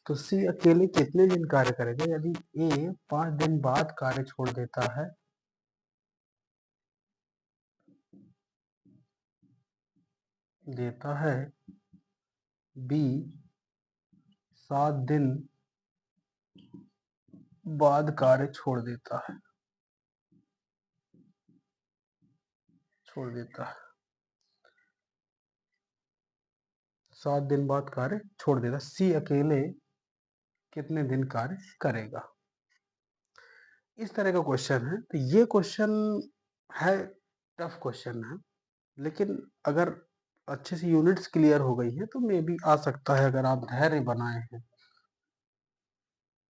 तो सी अकेले कितने दिन कार्य करेगा? यदि ए 5 दिन बाद कार्य छोड़ देता है, देता है, बी 7 दिन बाद कार्य छोड़ देता है, छोड़ देता है, 7 दिन बाद कार्य छोड़ देता है, सी अकेले कितने दिन कार्य करेगा? इस तरह का क्वेश्चन है। तो ये क्वेश्चन है, टफ क्वेश्चन है, लेकिन अगर अच्छे से यूनिट्स क्लियर हो गई है तो मे भी आ सकता है अगर आप धैर्य बनाए हैं।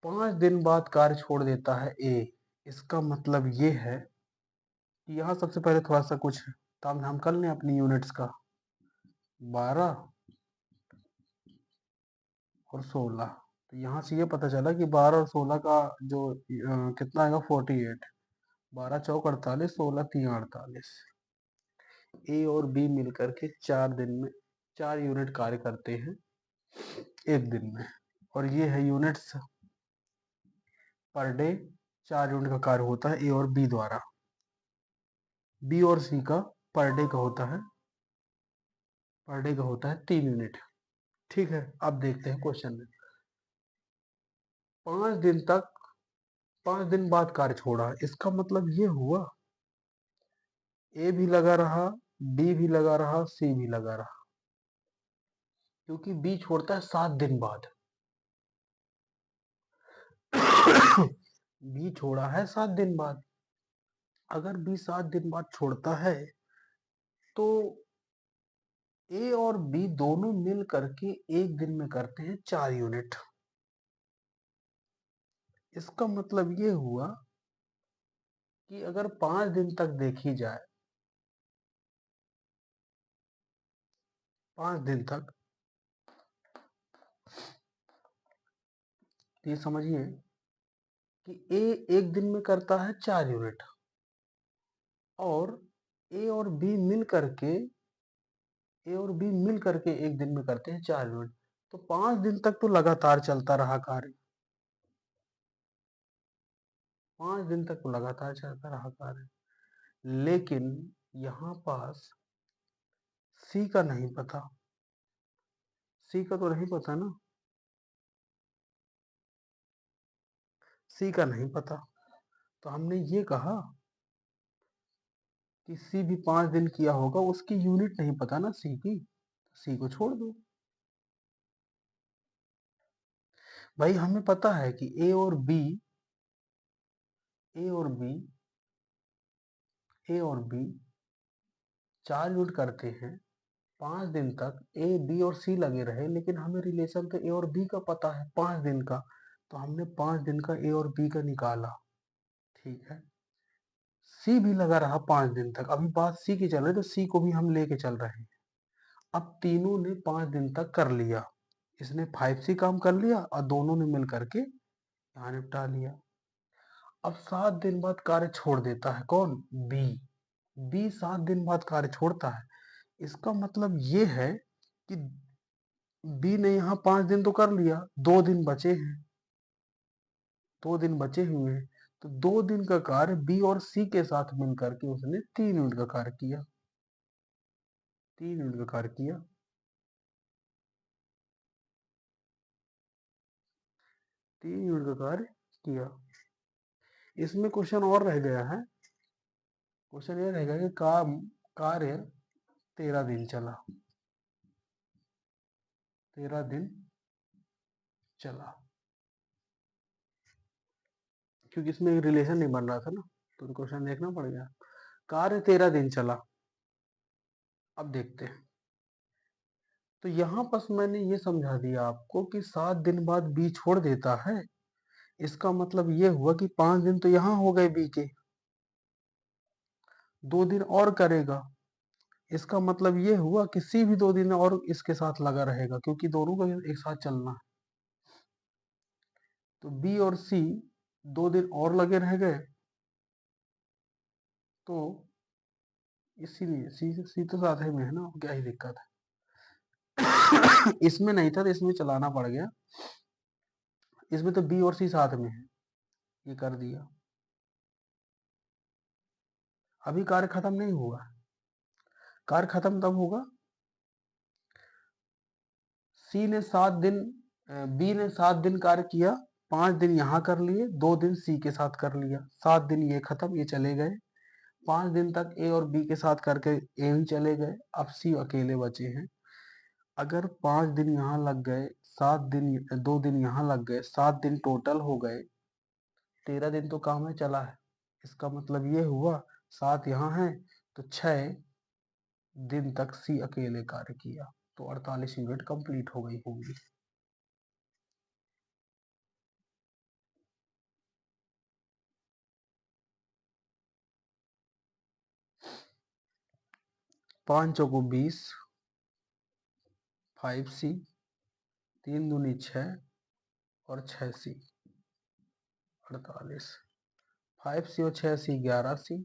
5 दिन बाद कार्य छोड़ देता है ए, इसका मतलब ये है कि यहाँ सबसे पहले थोड़ा सा कुछ ताम झाम कर लें अपनी यूनिट्स का। 12 और 16, तो यहाँ से ये पता चला कि 12 और 16 का जो कितना आएगा 48, 12 चौक 48, 16 3 48। ए और बी मिलकर के 4 दिन में 4 यूनिट कार्य करते हैं एक दिन में, और ये है यूनिट्स पर डे। 4 यूनिट का कार्य होता है ए और बी द्वारा। बी और सी का पर डे का होता है, पर डे का होता है 3 यूनिट। ठीक है, अब देखते हैं क्वेश्चन में। 5 दिन तक 5 दिन बाद कार्य छोड़ा, इसका मतलब ये हुआ ए भी लगा रहा, बी भी लगा रहा, सी भी लगा रहा, क्योंकि बी छोड़ता है 7 दिन बाद। बी छोड़ा है 7 दिन बाद। अगर बी 7 दिन बाद छोड़ता है तो ए और बी दोनों मिल करके एक दिन में करते हैं 4 यूनिट। इसका मतलब ये हुआ कि अगर 5 दिन तक देखी जाए, 5 दिन तक, ये समझिए कि ए एक दिन में करता है 4 यूनिट और ए और बी मिल करके एक दिन में करते हैं 4 यूनिट। तो 5 दिन तक तो लगातार चलता रहा कार्य, 5 दिन तक तो लगातार चलता रहा कार्य। लेकिन यहाँ पास सी का नहीं पता, सी का तो नहीं पता ना, सी का नहीं पता। तो हमने ये कहा कि सी भी 5 दिन किया होगा, उसकी यूनिट नहीं पता ना सी की, सी को छोड़ दो। भाई हमें पता है कि ए और बी, ए और बी, ए और बी 4 यूनिट करते हैं 5 दिन तक, ए बी और सी लगे रहे, लेकिन हमें रिलेशन तो ए और बी का पता है 5 दिन का, तो हमने 5 दिन का ए और बी का निकाला। ठीक है, सी भी लगा रहा 5 दिन तक, अभी बात सी की चल रही, तो सी को भी हम लेके चल रहे हैं। अब तीनों ने 5 दिन तक कर लिया, इसने 5C काम कर लिया और दोनों ने मिल करके यहाँ निपटा लिया। अब 7 दिन बाद कार्य छोड़ देता है कौन? बी। बी 7 दिन बाद कार्य छोड़ता है, इसका मतलब ये है कि बी ने यहाँ 5 दिन तो कर लिया, 2 दिन बचे हैं, 2 दिन बचे हुए हैं, तो 2 दिन का कार्य बी और सी के साथ मिलकर के उसने 3 यूनिट का कार्य किया, 3 यूनिट का कार्य किया। 3 यूनिट का कार्य किया। इसमें क्वेश्चन और रह गया है, क्वेश्चन ये रहेगा कि काम कार्य 13 दिन चला, 13 दिन चला, क्योंकि इसमें एक रिलेशन नहीं बन रहा था ना, तो क्वेश्चन देखना पड़ गया। कार्य 13 दिन चला। अब देखते हैं, तो यहां पर मैंने ये समझा दिया आपको कि 7 दिन बाद बी छोड़ देता है, इसका मतलब ये हुआ कि 5 दिन तो यहां हो गए बी के, 2 दिन और करेगा, इसका मतलब ये हुआ कि सी भी 2 दिन और इसके साथ लगा रहेगा, क्योंकि दोनों को एक साथ चलना है। तो बी और सी 2 दिन और लगे रह गए, तो इसीलिए सी तो साथ में है ना, क्या ही दिक्कत है। इसमें नहीं था तो इसमें चलाना पड़ गया। इसमें तो बी और सी साथ में है, ये कर दिया। अभी कार्य खत्म नहीं हुआ, कार्य खत्म तब होगा सी ने 7 दिन, बी ने 7 दिन कार्य किया, 5 दिन यहाँ कर लिए, 2 दिन सी के साथ कर लिया, 7 दिन ये खत्म, ये चले गए। 5 दिन तक ए और बी के साथ करके ए भी चले गए, अब सी अकेले बचे हैं। अगर 5 दिन यहाँ लग गए, 7 दिन, 2 दिन यहाँ लग गए, 7 दिन टोटल हो गए, 13 दिन तो काम में चला है। इसका मतलब ये हुआ 7 यहाँ है तो 6 दिन तक सी अकेले कार्य किया, तो 48 यूनिट कंप्लीट हो गई होंगी। 5 चौको 20, 5C, 3 दूनी 6 और 6C, 48। 5C और 6C 11C,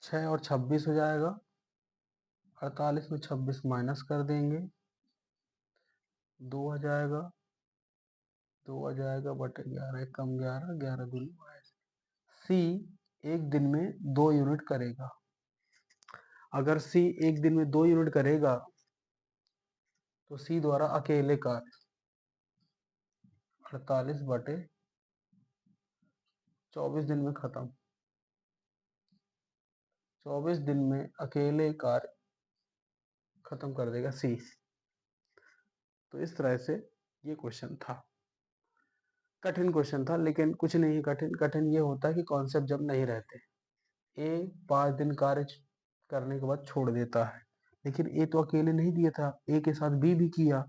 6 और 26 हो जाएगा, 48 में 26 माइनस कर देंगे, 2 आ जाएगा, 2 आ जाएगा बटे 11, कम 11, 11 दूनी 22। सी एक दिन में 2 यूनिट करेगा। अगर सी एक दिन में 2 यूनिट करेगा तो सी द्वारा अकेले कार्य 48 बटे 24 दिन में खत्म। 24 दिन में अकेले कार्य खत्म कर देगा सी। तो इस तरह से ये क्वेश्चन था, कठिन क्वेश्चन था, लेकिन कुछ नहीं कठिन, कठिन ये होता है कि कॉन्सेप्ट जब नहीं रहते। ए 5 दिन कार्य करने के बाद छोड़ देता है, लेकिन ए तो अकेले नहीं दिया था, ए के साथ बी भी किया,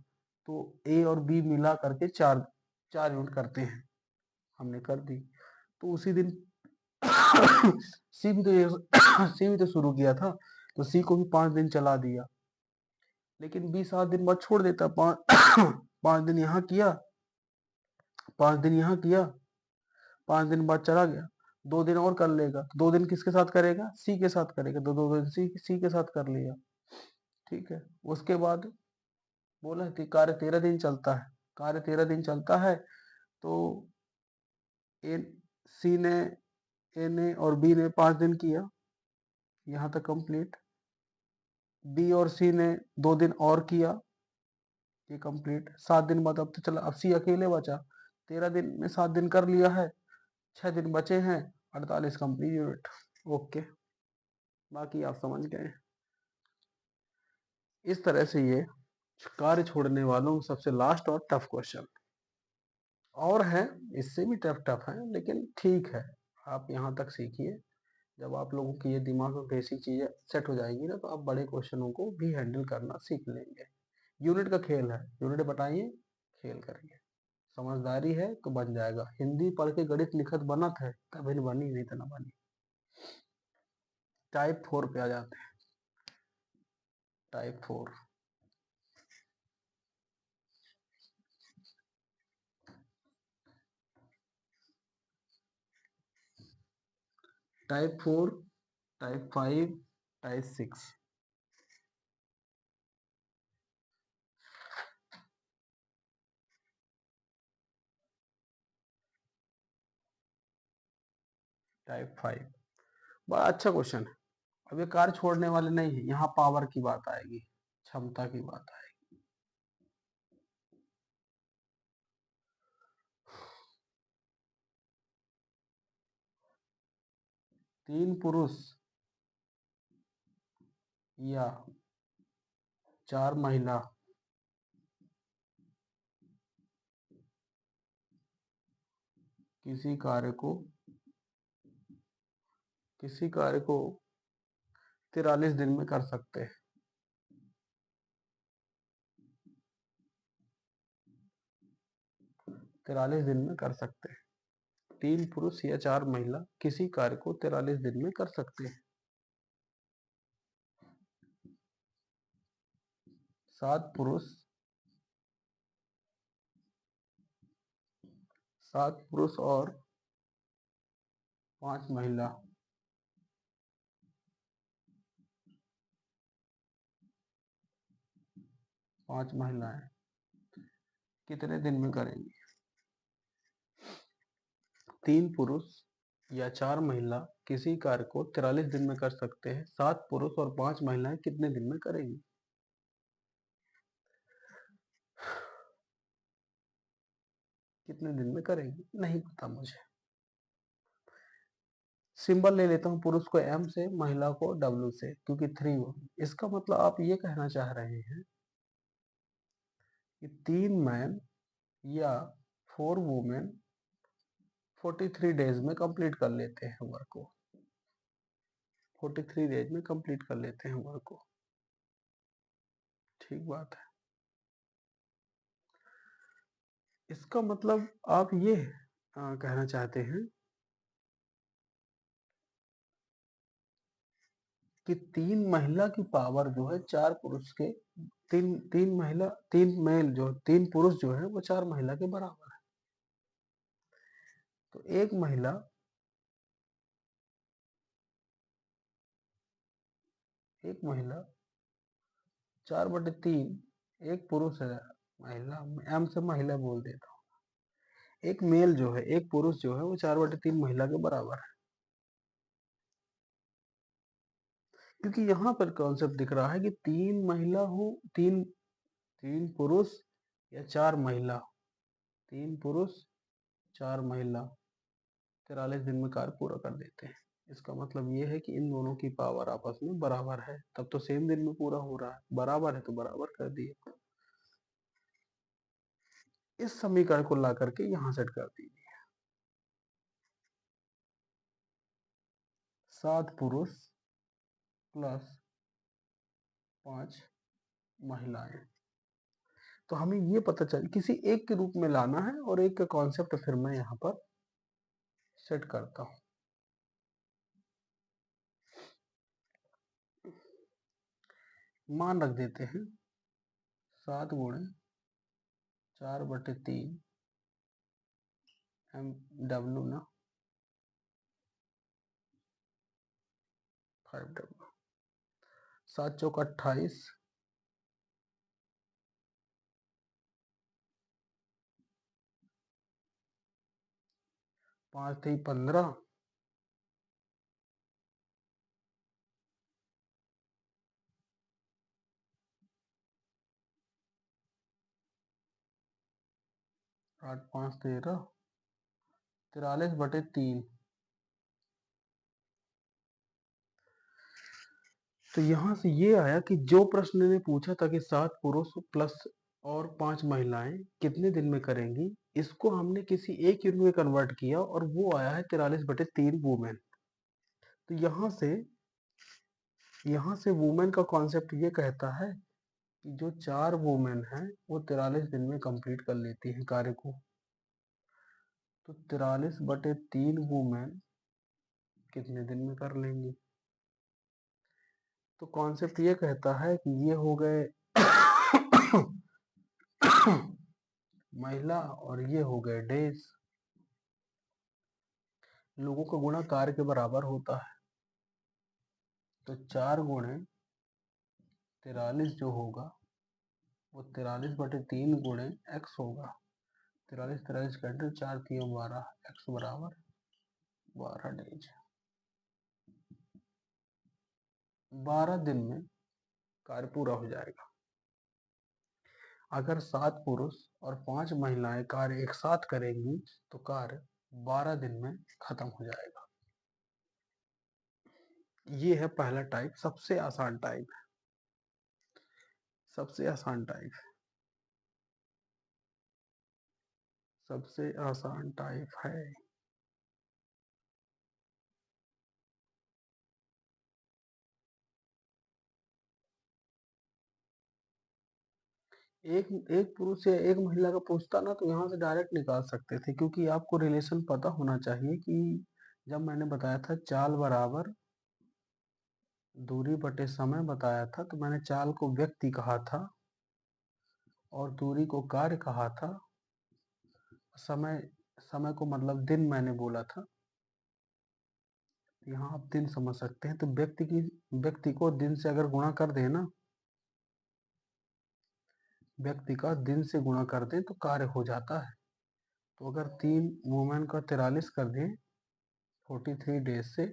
तो ए और बी मिला करके 4 यूनिट करते हैं, हमने कर दी। तो उसी दिन सी भी तो सी भी तो शुरू किया था, तो सी को भी 5 दिन चला दिया, लेकिन बी 7 दिन बाद छोड़ देता। 5 दिन यहाँ किया, 5 दिन यहाँ किया, 5 दिन बाद चला गया, 2 दिन और कर लेगा, 2 दिन किसके साथ करेगा, सी के साथ करेगा, तो 2 दिन सी के साथ कर लिया। ठीक है, उसके बाद बोला कि कार्य 13 दिन चलता है, कार्य 13 दिन चलता है, तो ए सी ने, ए ने और बी ने 5 दिन किया, यहाँ तक कंप्लीट। बी और सी ने 2 दिन और किया, ये कंप्लीट। 7 दिन बाद अब तो चला, अब सी अकेले बचा, 13 दिन में 7 दिन कर लिया है, 6 दिन बचे हैं, 48 कंप्लीट यूनिट। ओके, बाकी आप समझ गए। इस तरह से ये कार्य छोड़ने वालों सबसे लास्ट और टफ क्वेश्चन, और है इससे भी टफ टफ है, लेकिन ठीक है, आप यहाँ तक सीखिए। जब आप लोगों की ये दिमाग में बेसिक चीजें सेट हो जाएगी ना, तो आप बड़े क्वेश्चनों को भी हैंडल करना सीख लेंगे। यूनिट का खेल है, यूनिट बताइए, खेल करिए, समझदारी है तो बन जाएगा। हिंदी पढ़ के गणित लिखत बनत है, कभी नहीं बनी, नहीं तो ना बनी। टाइप 4 पे आ जाते हैं। Type 4, type 4, type 5, type 6। Type 5 बड़ा अच्छा क्वेश्चन है। अब ये कार्य छोड़ने वाले नहीं है, यहाँ पावर की बात आएगी, क्षमता की बात आएगी। 3 पुरुष या 4 महिला किसी कार्य को 43 दिन में कर सकते हैं। 43 दिन में कर सकते हैं। 3 पुरुष या 4 महिला किसी कार्य को 43 दिन में कर सकते हैं। 7 पुरुष, 7 पुरुष और 5 महिला पांच महिलाएं कितने दिन में करेंगी? 3 पुरुष या 4 महिला किसी कार्य को 43 दिन में कर सकते हैं, 7 पुरुष और 5 महिलाएं कितने दिन में करेंगी? कितने दिन में करेंगी? नहीं पता मुझे। सिंबल ले लेता हूँ, पुरुष को M से, महिला को W से, क्योंकि 3 इसका मतलब आप ये कहना चाह रहे हैं कि 3 मैन या 4 वुमेन 43 डेज में कंप्लीट कर लेते हैं वर्क को। 43 डेज में कंप्लीट कर लेते हैं वर्क को। ठीक बात है। इसका मतलब आप ये कहना चाहते हैं कि 3 महिला की पावर जो है 4 पुरुष के, 3 महिला 3 मेल जो 3 पुरुष जो है वो 4 महिला के बराबर है। तो एक महिला 4/3, एक पुरुष है, महिला M से महिला बोल देता हूँ। एक मेल जो है, एक पुरुष जो है वो 4/3 महिला के बराबर है। क्योंकि यहाँ पर कॉन्सेप्ट दिख रहा है कि 3 महिला हो, 3 पुरुष या 4 महिला, 3 पुरुष 4 महिला 43 दिन में कार्य पूरा कर देते हैं। इसका मतलब ये है कि इन दोनों की पावर आपस में बराबर है, तब तो सेम दिन में पूरा हो रहा है। बराबर है तो बराबर कर दिए। इस समीकरण को ला करके यहां सेट कर दीजिए। 7 पुरुष प्लस 5 महिलाएं। तो हमें ये पता चल किसी एक के रूप में लाना है, और एक का कॉन्सेप्ट फिर मैं यहाँ पर सेट करता हूँ। मान रख देते हैं 7 गुणे 4/3 MW ना 5W। 7 चौक 28, 5 3 15, 8 5 13, 43/3। तो यहां से ये आया कि जो प्रश्न ने पूछा था कि 7 पुरुष प्लस और 5 महिलाएं कितने दिन में करेंगी, इसको हमने किसी एक यूनिट में कन्वर्ट किया और वो आया है 43/3 वुमेन। तो यहाँ से वुमेन का कॉन्सेप्ट ये कहता है कि जो 4 वुमेन हैं वो 43 दिन में कंप्लीट कर लेती हैं कार्य को। तो 43/3 वुमेन कितने दिन में कर लेंगी? तो कॉन्सेप्ट ये कहता है कि ये हो गए महिला और ये हो गए डेज। लोगों का गुणा कार्य के बराबर होता है। तो 4 गुणे 43 जो होगा वो 43/3 गुणे x होगा। 43 कैंसिल, 4 3 12, x बराबर 12 डेज। 12 दिन में कार्य पूरा हो जाएगा। अगर 7 पुरुष और 5 महिलाएं कार्य एक साथ करेंगी तो कार्य 12 दिन में खत्म हो जाएगा। ये है पहला टाइप, सबसे आसान टाइप है, सबसे आसान टाइप है, सबसे आसान टाइप है। एक एक पुरुष या एक महिला का पूछता ना तो यहाँ से डायरेक्ट निकाल सकते थे, क्योंकि आपको रिलेशन पता होना चाहिए कि जब मैंने बताया था चाल बराबर दूरी बटे समय बताया था, तो मैंने चाल को व्यक्ति कहा था और दूरी को कार्य कहा था। समय समय को मतलब दिन मैंने बोला था। यहाँ आप दिन समझ सकते हैं। तो व्यक्ति को दिन से अगर गुणा कर दें ना, व्यक्ति का दिन से गुणा कर दें तो कार्य हो जाता है। तो अगर 3 वुमेन का 43 कर दें 43 डेज से,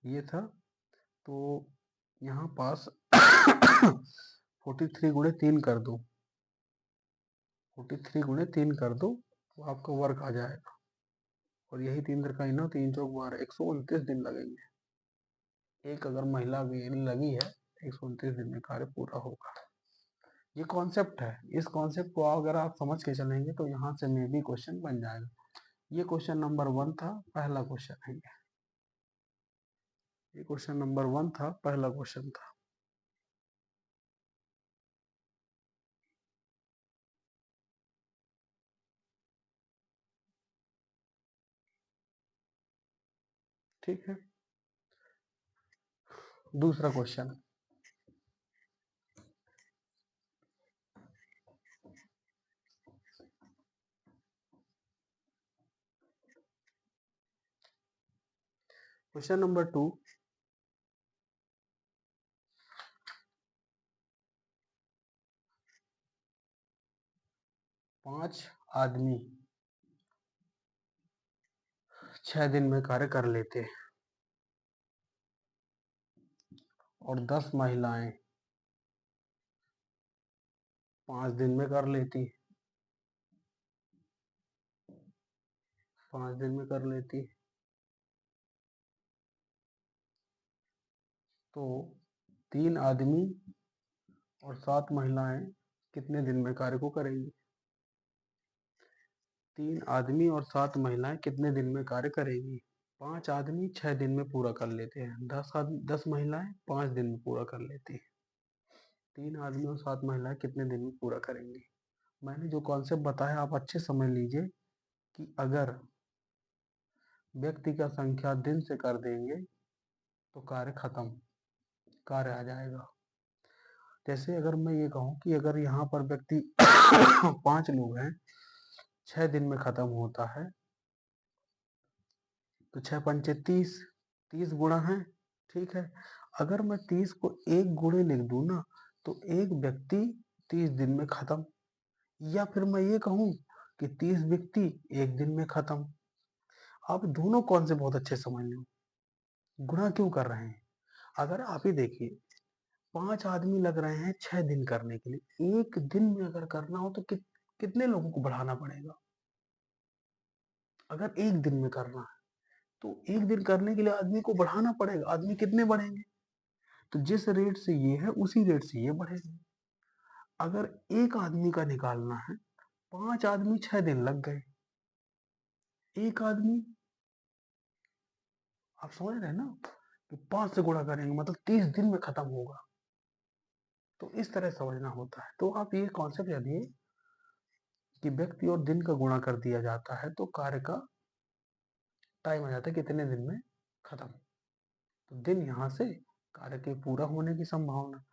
ये था, तो यहाँ पास 43 गुणे 3 कर दो, 43 गुणे 3 कर दो तो आपका वर्क आ जाएगा। और यही 3 का 3 चौक 12, 129 दिन लगेंगे। एक अगर महिला लगी है 129 दिन में कार्य पूरा होगा। ये कॉन्सेप्ट है, इस कॉन्सेप्ट को अगर आप समझ के चलेंगे तो यहाँ से मे भी क्वेश्चन बन जाएगा। ये क्वेश्चन नंबर 1 था, पहला क्वेश्चन है ये क्वेश्चन नंबर 1 था, पहला क्वेश्चन था। ठीक है, दूसरा क्वेश्चन, क्वेश्चन नंबर 2, 5 आदमी 6 दिन में कार्य कर लेते हैं और 10 महिलाएं 5 दिन में कर लेती, 5 दिन में कर लेती। तो 3 आदमी और 7 महिलाएं कितने दिन में कार्य को करेंगी? 3 आदमी और 7 महिलाएं कितने दिन में कार्य करेंगी? 5 आदमी 6 दिन में पूरा कर लेते हैं, 10 महिलाएं 5 दिन में पूरा कर लेती हैं। 3 आदमी और 7 महिलाएं कितने दिन में पूरा करेंगी? मैंने जो कॉन्सेप्ट बताया आप अच्छे समझ लीजिए कि अगर व्यक्ति का संख्या दिन से कर देंगे तो कार्य खत्म, कार्य आ जाएगा। जैसे अगर मैं ये कहूँ कि अगर यहाँ पर व्यक्ति 5 लोग हैं, 6 दिन में खत्म होता है, तो 6 पंचे 30, 30 गुणा है, ठीक है। अगर मैं 30 को 1 गुणे लिख दूं ना, तो एक व्यक्ति 30 दिन में खत्म। या फिर मैं ये कहूँ कि 30 व्यक्ति 1 दिन में खत्म। आप दोनों कौन से बहुत अच्छे समझ लो, गुणा क्यों कर रहे हैं? अगर आप ही देखिए, 5 आदमी लग रहे हैं 6 दिन करने के लिए, 1 दिन में अगर करना हो तो कितने लोगों को बढ़ाना पड़ेगा? अगर 1 दिन में करना है तो 1 दिन करने के लिए आदमी को बढ़ाना पड़ेगा। आदमी कितने बढ़ेंगे? तो जिस रेट से ये है उसी रेट से ये बढ़ेगा। अगर एक आदमी का निकालना है, 5 आदमी 6 दिन लग गए, एक आदमी, आप समझ रहे हैं ना, कि 5 से गुणा करेंगे मतलब 30 दिन में खत्म होगा। तो इस तरह समझना होता है। तो आप ये कॉन्सेप्ट जानिए कि व्यक्ति और दिन का गुणा कर दिया जाता है तो कार्य का टाइम आ जाता है कितने दिन में खत्म। तो दिन यहाँ से कार्य के पूरा होने की संभावना।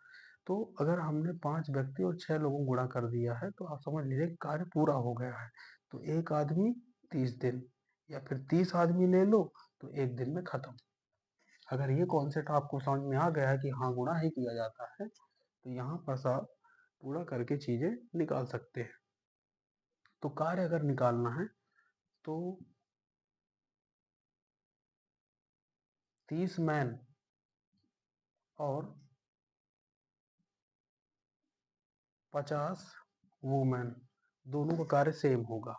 तो अगर हमने 5 व्यक्ति और 6 लोगों को गुणा कर दिया है तो आप समझ लीजिए कार्य पूरा हो गया है। तो एक आदमी 30 दिन, या फिर 30 आदमी ले लो तो 1 दिन में खत्म। अगर ये कॉन्सेप्ट आपको समझ में आ गया है कि हाँ गुणा ही किया जाता है, तो यहाँ पर आप पूरा करके चीजें निकाल सकते हैं। तो कार्य अगर निकालना है तो 30 मैन और 50 वुमेन दोनों का कार्य सेम होगा।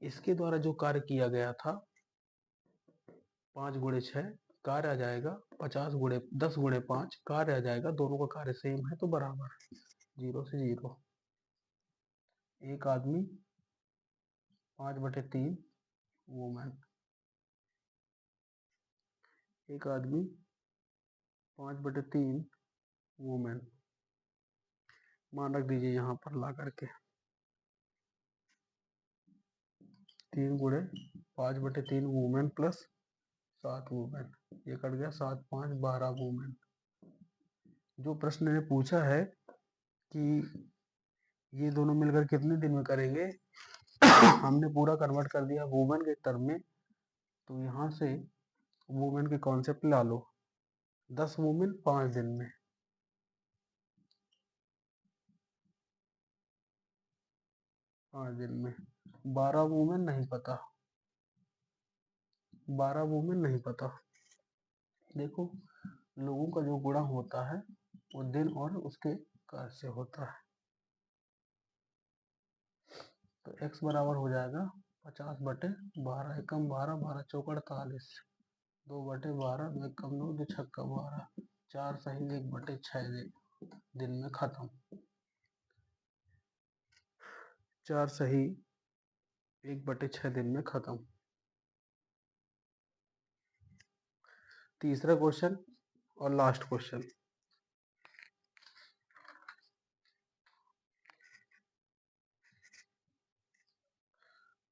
इसके द्वारा जो कार्य किया गया था 5 गुणे 6 कार्य आ जाएगा, 50 गुणे 10 गुणे 5 कार्य आ जाएगा। दोनों का कार्य सेम है तो बराबर, 0 से 0। एक आदमी 5/3 वुमेन, एक आदमी 5/3 वुमेन मान रख दीजिए यहाँ पर ला करके। 3 गुणे 5/3 वुमेन प्लस 7 वुमेन, ये कट गया 7 5 12 वुमेन। जो प्रश्न ने पूछा है कि ये दोनों मिलकर कितने दिन में करेंगे, हमने पूरा कन्वर्ट कर दिया वुमेन के टर्म में। तो यहाँ से वुमेन के कॉन्सेप्ट ला लो, 10 वुमेन 5 दिन में, 5 दिन में 12 वुमेन नहीं पता, 12 वुमेन नहीं पता। देखो, लोगों का जो गुणा होता है वो दिन और उसके कार्य से होता है। तो x बराबर हो जाएगा 50/12, एकम 12, 12 चौक 48, 2/12, 2 एकम 2, 2 छक्का 12, 4 सही 1/6 दिन में खत्म। 4 सही 1/6 दिन में खत्म। तीसरा क्वेश्चन और लास्ट क्वेश्चन।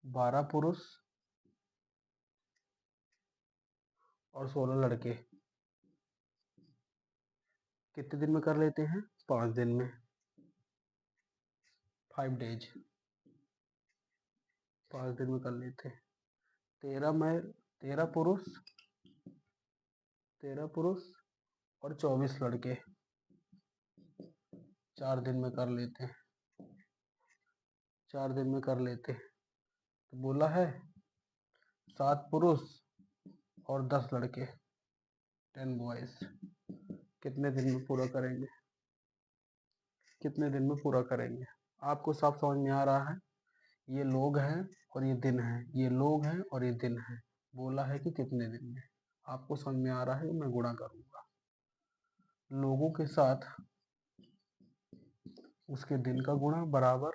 12 पुरुष और 16 लड़के कितने दिन में कर लेते हैं? 5 दिन में, 5 डेज, 5 दिन में कर लेते हैं। 13 पुरुष, 13 पुरुष और 24 लड़के 4 दिन में कर लेते हैं, 4 दिन में कर लेते हैं। तो बोला है 7 पुरुष और 10 लड़के, 10 बॉयज कितने दिन में पूरा करेंगे? कितने दिन में पूरा करेंगे? आपको साफ समझ में आ रहा है? ये लोग हैं और ये दिन है, ये लोग हैं और ये दिन है। बोला है कि कितने दिन में। आपको समझ में आ रहा है? मैं गुणा करूंगा लोगों के साथ उसके दिन का गुणा बराबर,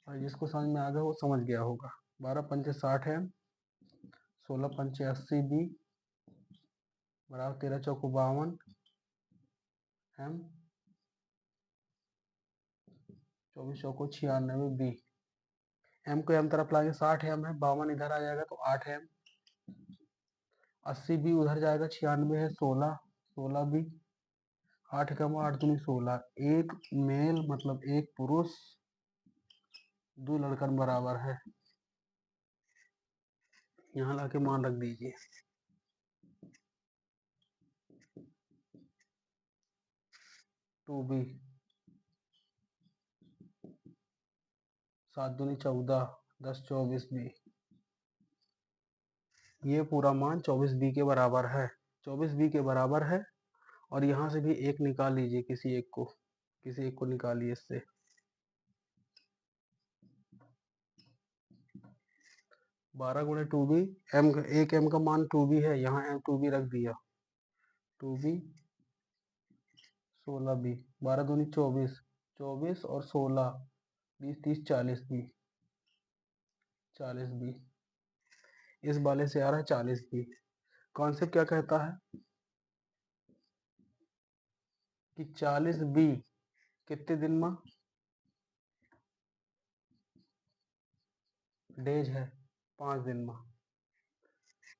और जिसको समझ में आ गया वो समझ गया होगा। 12 पंचे 60 है, 16 पंचे 80 बी बराबर 13 चौको 52 एम, 24 चौको 96 बी। एम को एम तरफ लाएंगे, 60 एम है, 52 इधर आ जाएगा तो 8 एम, 80 बी उधर जाएगा, 96 है, 16 बी, 8 कम 8 दूनी 16, एक मेल मतलब एक पुरुष 2 लड़कन बराबर है। यहाँ लाके मान रख दीजिए। 2b, 7 दूनी 14, 10 24 बी। ये पूरा मान 24 बी के बराबर है, 24 बी के बराबर है। और यहाँ से भी एक निकाल लीजिए, किसी एक को निकालिए इससे। 12 गुणे 2b, एम एक एम का मान 2b है, यहाँ एम 2b रख दिया, 2b 16b, 12 दूनी 24, 24 और 16 20 30 40 बी, 40 बी। इस वाले से आ रहा है 40 बी। कॉन्सेप्ट क्या कहता है कि 40 बी कितने दिन में डेज है? 5 दिन में।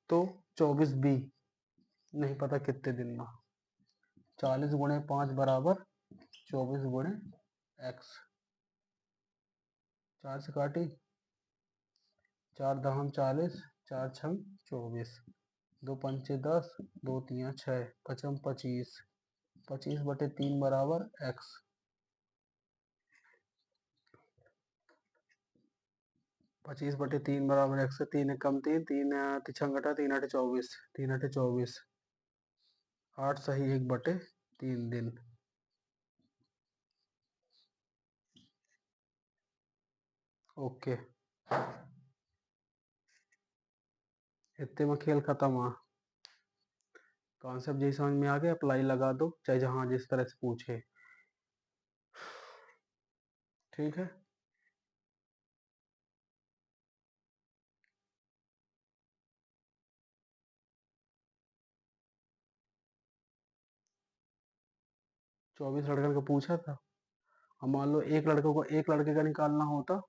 तो 24 बी नहीं पता कितने दिन में। 40 गुणे 5 बराबर 24 गुणे एक्स। 4 से काटी, 4 दहम 40, 4 छम 24, 2 पंचे 10, 2 तिया 6, पचम 25, 25/3 बराबर एक्स। 25/3 बराबर एक्स से 3 कम 3, 3 तिछंग घटा, 3 8 24, 3 8 24, 8 सही 1/3 दिन। ओके, इतने में खेल खत्म हुआ। कॉन्सेप्ट जैसे समझ में आ गया, अप्लाई लगा दो, चाहे जहां जिस तरह से पूछे। ठीक है। 24 लड़कन का पूछा था। अब मान लो एक लड़के का निकालना होता